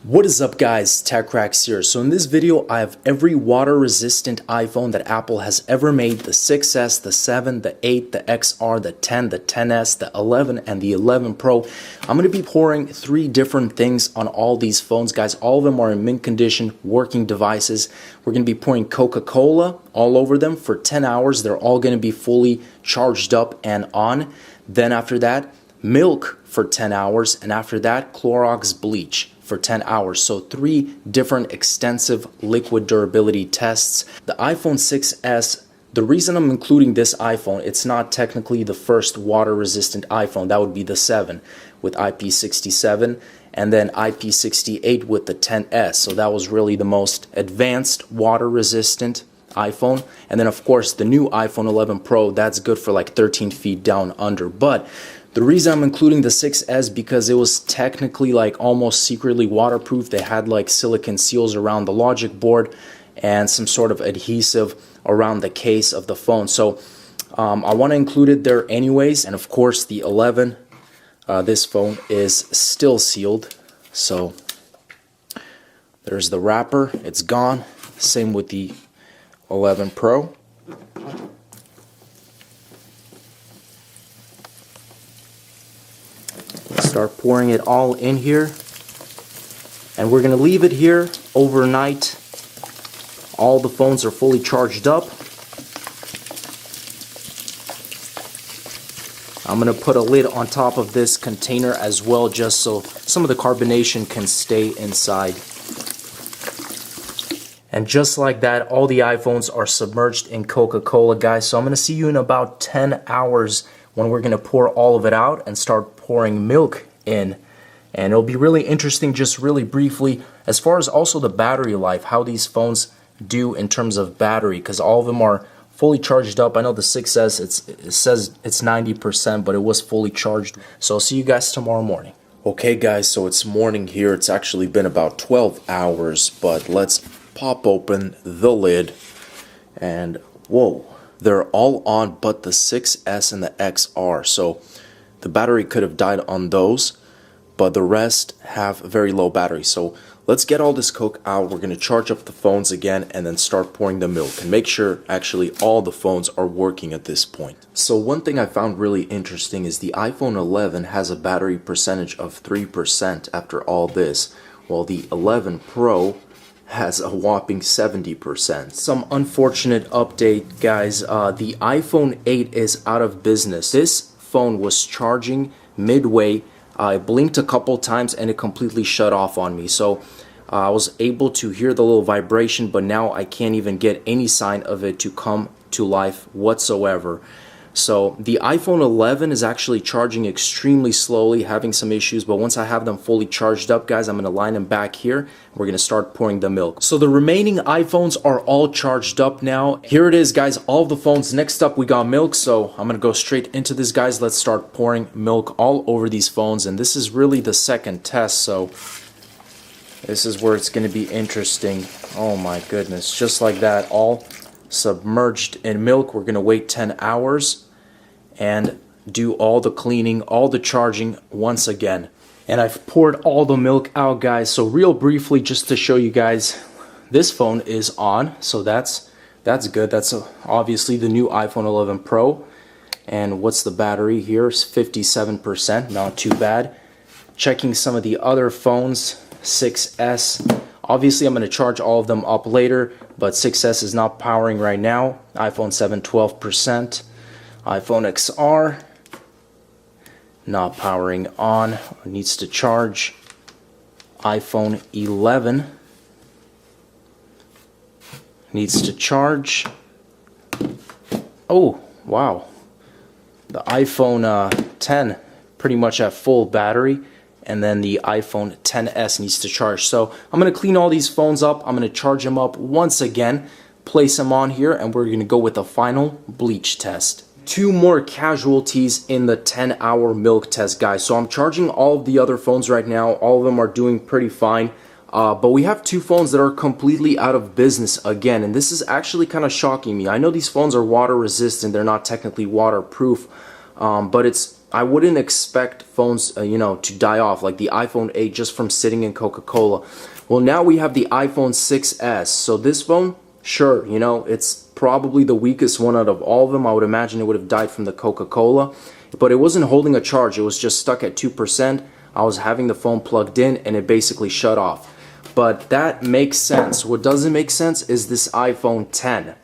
What is up guys, TechRax here. So in this video I have every water resistant iPhone that Apple has ever made. The 6S, the 7, the 8, the XR, the 10, the 10S, the 11 and the 11 Pro. I'm going to be pouring 3 different things on all these phones guys. All of them are in mint condition, working devices. We're going to be pouring Coca-Cola all over them for 10 hours. They're all going to be fully charged up and on. Then after that, milk for 10 hours, and after that, Clorox bleach for 10 hours. So 3 different extensive liquid durability tests. The iPhone 6S, the reason I'm including this iPhone, it's not technically the first water resistant iPhone. That would be the 7 with IP67 and then IP68 with the 10S. So that was really the most advanced water resistant iPhone. And then of course the new iPhone 11 Pro, that's good for like 13 feet down under. But the reason I'm including the 6S because it was technically like almost secretly waterproof. They had like silicone seals around the logic board and some sort of adhesive around the case of the phone. So I want to include it there anyways. And of course the 11, this phone is still sealed. So there's the wrapper, it's gone. Same with the 11 Pro. Start pouring it all in here, and we're going to leave it here overnight. All the phones are fully charged up. I'm going to put a lid on top of this container as well, just so some of the carbonation can stay inside. And just like that, all the iPhones are submerged in Coca-Cola, guys. So I'm going to see you in about 10 hours when we're going to pour all of it out and start pouring milk in. And it'll be really interesting, just really briefly, as far as also the battery life, how these phones do in terms of battery, because all of them are fully charged up. I know the 6S, it says it's 90%, but it was fully charged. So I'll see you guys tomorrow morning. Okay guys, so it's morning here. It's actually been about 12 hours, but let's pop open the lid, and whoa, they're all on but the 6S and the XR. So the battery could have died on those, but the rest have very low battery. So let's get all this Coke out. We're going to charge up the phones again and then start pouring the milk and make sure actually all the phones are working at this point. So one thing I found really interesting is the iPhone 11 has a battery percentage of 3% after all this, while the 11 Pro has a whopping 70%. Some unfortunate update, guys. The iPhone 8 is out of business. This phone was charging midway. I blinked a couple times and it completely shut off on me. So I was able to hear the little vibration, but now I can't even get any sign of it to come to life whatsoever. So the iPhone 11 is actually charging extremely slowly, having some issues, but once I have them fully charged up, guys, I'm going to line them back here. We're going to start pouring the milk. So the remaining iPhones are all charged up now. Here it is, guys, all of the phones. Next up, we got milk, so I'm going to go straight into this, guys. Let's start pouring milk all over these phones, and this is really the second test, so this is where it's going to be interesting. Oh my goodness, just like that, all submerged in milk. We're going to wait 10 hours and do all the cleaning, all the charging once again. And I've poured all the milk out, guys. So real briefly, just to show you guys, this phone is on, so that's good. That's obviously the new iPhone 11 Pro. And what's the battery here? It's 57%, not too bad. Checking some of the other phones, 6S. Obviously, I'm going to charge all of them up later, but 6S is not powering right now. iPhone 7, 12%. iPhone XR, not powering on, needs to charge. iPhone 11 needs to charge. Oh, wow. The iPhone 10 pretty much at full battery. And then the iPhone 10s needs to charge. So I'm going to clean all these phones up. I'm going to charge them up once again, place them on here, and we're going to go with the final bleach test. 2 more casualties in the 10-hour milk test, guys. So I'm charging all of the other phones right now. All of them are doing pretty fine. But we have 2 phones that are completely out of business again. And this is actually kind of shocking me. I know these phones are water resistant. They're not technically waterproof. But it's I wouldn't expect phones, you know, to die off like the iPhone 8 just from sitting in Coca-Cola. Well, now we have the iPhone 6s. So this phone, sure, you know, it's probably the weakest one out of all of them. I would imagine it would have died from the Coca-Cola, but it wasn't holding a charge. It was just stuck at 2%. I was having the phone plugged in and it basically shut off. But that makes sense. What doesn't make sense is this iPhone 10.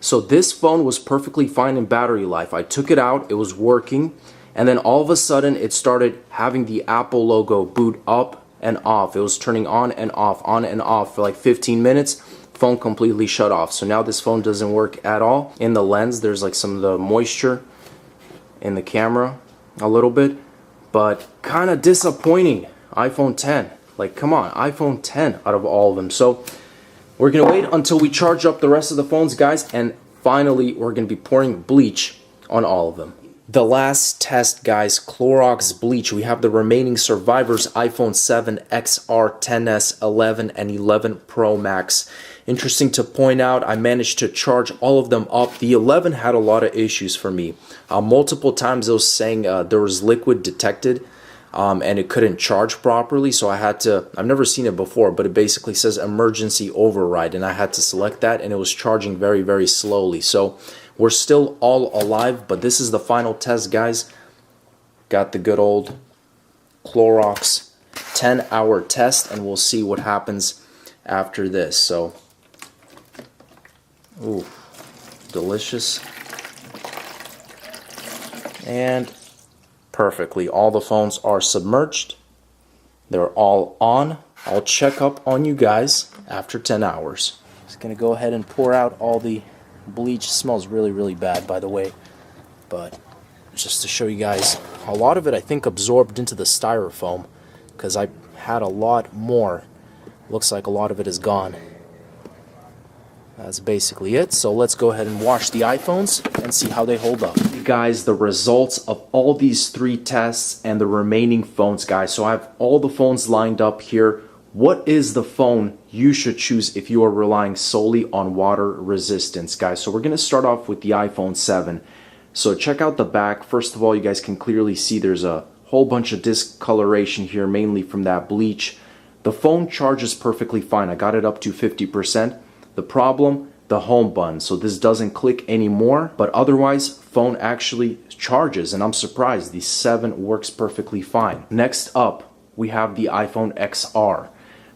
So this phone was perfectly fine in battery life. I took it out, it was working, and then all of a sudden it started having the Apple logo boot up and off. It was turning on and off for like 15 minutes. Phone completely shut off. So now this phone doesn't work at all. In the lens, there's like some of the moisture in the camera a little bit, but kind of disappointing. iPhone 10. Like, come on, iPhone 10 out of all of them. So we're gonna wait until we charge up the rest of the phones, guys, and finally we're gonna be pouring bleach on all of them. The last test, guys, Clorox bleach. We have the remaining survivors, iPhone 7, XR, 10s, 11, and 11 Pro Max. Interesting to point out, I managed to charge all of them up. The 11 had a lot of issues for me. Multiple times it was saying there was liquid detected, and it couldn't charge properly, so I had to, I've never seen it before, but it basically says emergency override, and I had to select that, and it was charging very, very slowly. So we're still all alive, but this is the final test, guys. Got the good old Clorox 10-hour test, and we'll see what happens after this. So, ooh, delicious. And perfectly, all the phones are submerged. They're all on. I'll check up on you guys after 10 hours. Just gonna go ahead and pour out all the bleach. It smells really, really bad, by the way, but just to show you guys, a lot of it I think absorbed into the styrofoam, because I had a lot more. Looks like a lot of it is gone. That's basically it. So let's go ahead and wash the iPhones and see how they hold up. Guys, the results of all these 3 tests and the remaining phones, guys. So I have all the phones lined up here. What is the phone you should choose if you are relying solely on water resistance, guys? So we're going to start off with the iPhone 7. So check out the back. First of all, you guys can clearly see there's a whole bunch of discoloration here, mainly from that bleach. The phone charges perfectly fine. I got it up to 50%. The problem, the home button. So this doesn't click anymore, but otherwise, phone actually charges, and I'm surprised. The 7 works perfectly fine. Next up, we have the iPhone XR.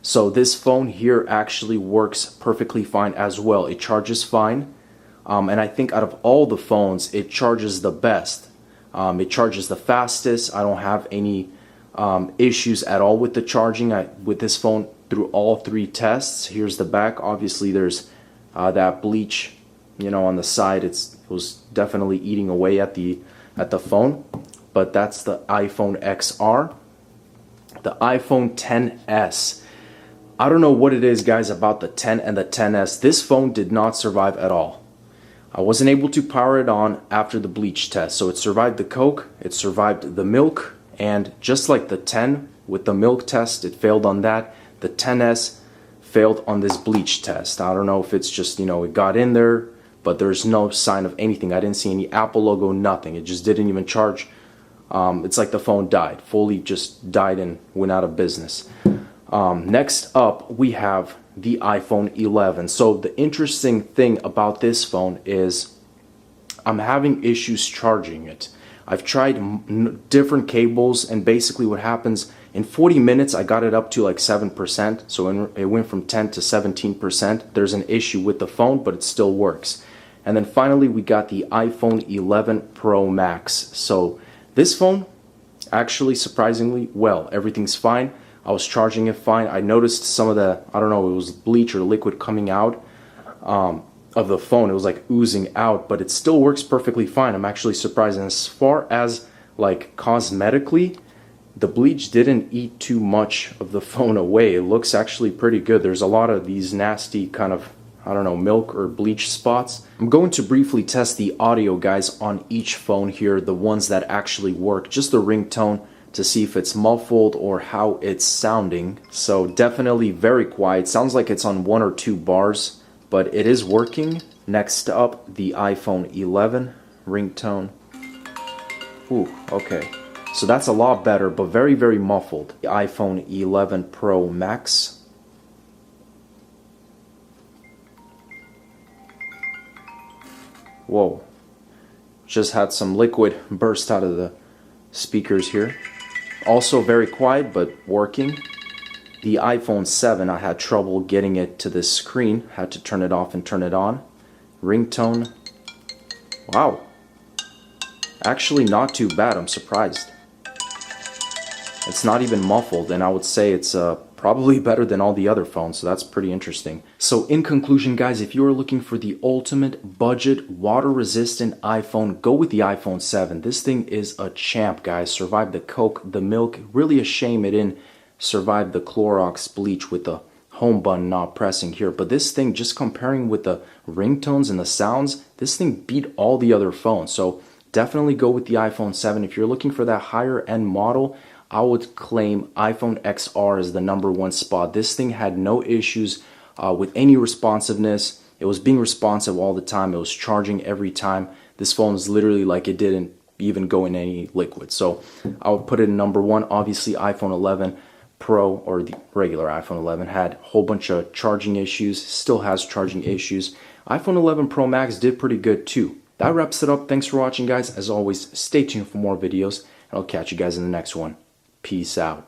So this phone here actually works perfectly fine as well. It charges fine, and I think out of all the phones, it charges the best. It charges the fastest. I don't have any issues at all with the charging with this phone through all 3 tests. Here's the back. Obviously, there's that bleach, you know, on the side. It was definitely eating away at the phone, but that's the iPhone XR. The iPhone XS. I don't know what it is, guys, about the 10 and the XS. This phone did not survive at all. I wasn't able to power it on after the bleach test. So it survived the Coke, it survived the milk, and just like the 10 with the milk test, it failed on that. The XS failed on this bleach test. I don't know if it's just, you know, it got in there, but there's no sign of anything. I didn't see any Apple logo, nothing. It just didn't even charge. It's like the phone died, fully just died and went out of business. Next up, we have the iPhone 11. So the interesting thing about this phone is I'm having issues charging it. I've tried different cables, and basically what happens, in 40 minutes I got it up to like 7%, so it went from 10 to 17%. There's an issue with the phone, but it still works. And then finally we got the iPhone 11 Pro Max. So this phone, actually surprisingly well, everything's fine. I was charging it fine. I noticed some of the, I don't know, it was bleach or liquid coming out of the phone. It was like oozing out, but it still works perfectly fine. I'm actually surprised. And as far as like cosmetically, the bleach didn't eat too much of the phone away. It looks actually pretty good. There's a lot of these nasty kind of, I don't know, milk or bleach spots. I'm going to briefly test the audio, guys, on each phone here, the ones that actually work, just the ringtone, to see if it's muffled or how it's sounding. So definitely very quiet. Sounds like it's on 1 or 2 bars, but it is working. Next up, the iPhone 11 ringtone. Ooh, okay. So that's a lot better, but very, very muffled. The iPhone 11 Pro Max. Whoa. Just had some liquid burst out of the speakers here. Also very quiet, but working. The iPhone 7, I had trouble getting it to this screen. Had to turn it off and turn it on. Ringtone. Wow. Actually not too bad, I'm surprised. It's not even muffled, and I would say it's probably better than all the other phones, so that's pretty interesting. So in conclusion, guys, if you are looking for the ultimate budget, water-resistant iPhone, go with the iPhone 7. This thing is a champ, guys. Survived the Coke, the milk. Really a shame it didn't survive the Clorox bleach with the home button not pressing here. But this thing, just comparing with the ringtones and the sounds, this thing beat all the other phones. So definitely go with the iPhone 7. If you're looking for that higher end model, I would claim iPhone XR is the #1 spot. This thing had no issues with any responsiveness. It was being responsive all the time. It was charging every time. This phone is literally like it didn't even go in any liquid. So I would put it in #1. Obviously, iPhone 11 Pro, or the regular iPhone 11, had a whole bunch of charging issues. Still has charging issues. iPhone 11 Pro Max did pretty good too. That wraps it up. Thanks for watching, guys. As always, stay tuned for more videos, and I'll catch you guys in the next one. Peace out.